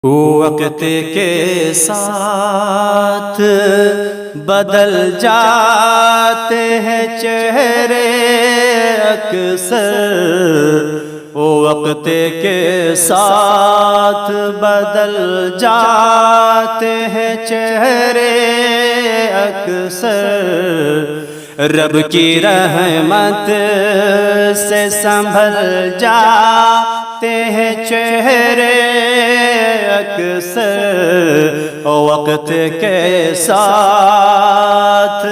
وقت کے ساتھ بدل جاتے ہیں چہرے اکثر، وقت کے ساتھ بدل جاتے ہیں چہرے اکثر، رب کی رحمت سے سنبھل جاتے ہیں چہرے اکثر، وقت کے ساتھ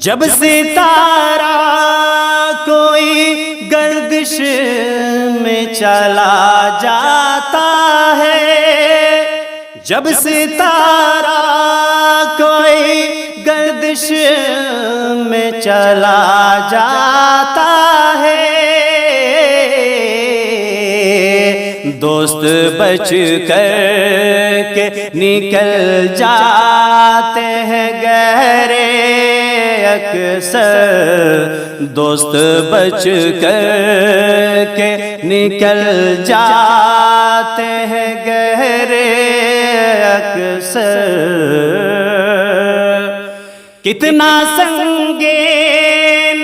جب ستارہ کوئی گردش میں چلا جاتا ہے، جب ستارہ کوئی گردش میں چلا جاتا ہے، دوست بچ کر کے نکل جاتے ہیں گہرے اکثر، دوست بچ کر کے نکل جاتے ہیں گہرے اکثر، کتنا سنگین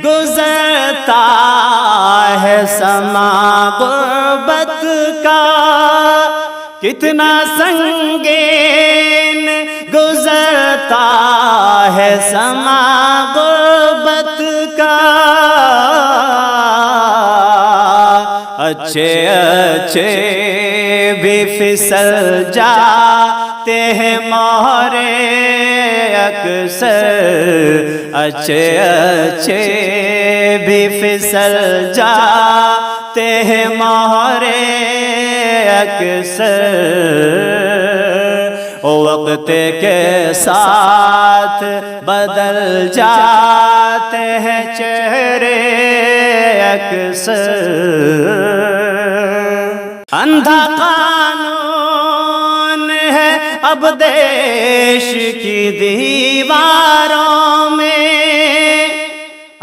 گزرتا ہے سما غربت کا، کتنا سنگین گزرتا ہے سما غربت کا، اچھے اچھے بھی پھسل جاتے ہیں مہرے اکثر، اچھے اچھے بھی پھسل جاتے ہیں مہرے اکثر، وقت کے ساتھ بدل جاتے ہیں چہرے اکثر، اندھا قانون ہے اب دیش کی دیواروں میں،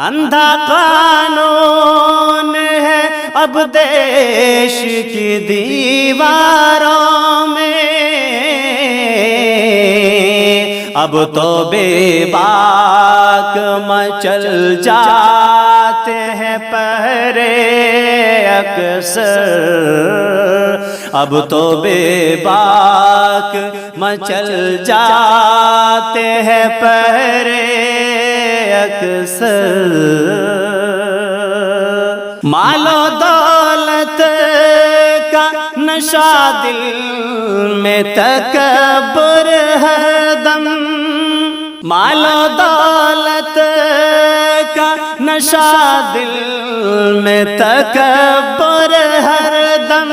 اندھا قانون ہے اب دیش کی دیواروں میں، اب تو بے باک مچل جاتے ہیں پہرے اکثر، اب تو بے باک مچل جاتے ہیں پہرے اکثر، مال و دولت کا نشہ دل میں تکبر ہے دم، مال و دولت کا نشہ دل میں تکبر ہر دم،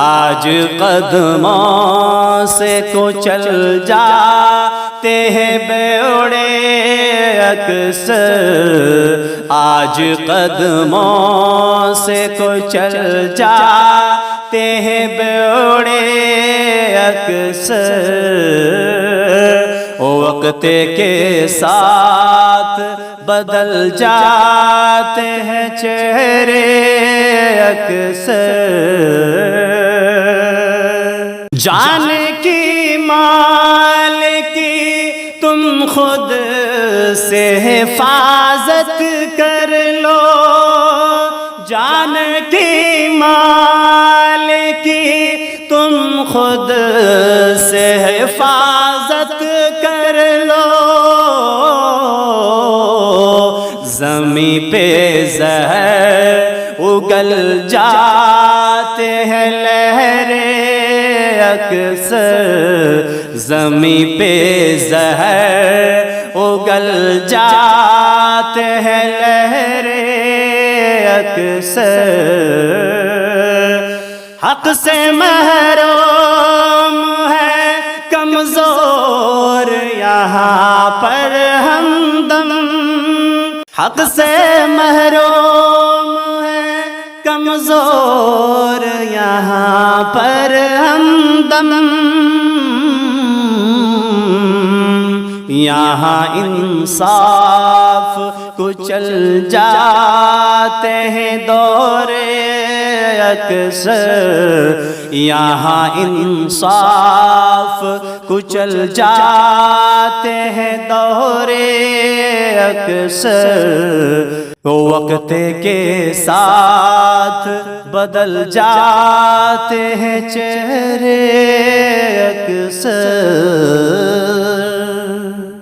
آج قدموں سے کچل جاتے ہیں بیوڑے اکثر، آج قدموں سے کچل جاتے ہیں بیوڑے اکثر، وقت کے ساتھ بدل جاتے ہیں چہرے اکثر، جان کی مال کی تم خود سے حفاظت کر لو، جان کی مال کی تم خود سے حفاظت کر لو، زمین پہ زہر اگل جاتے ہیں لہریں اکثر، زمین پہ زہر اگل جاتے ہیں لہریں اکثر، حق سے محروم ہے کمزور یہاں پر ہمدم، حق سے محروم ہے کمزور یہاں پر ہمدم، یہاں انصاف کچل جاتے ہیں دورے اکثر یہاں انصاف کچل جاتے ہیں دورے اکثر وقت کے ساتھ بدل جاتے ہیں چہرے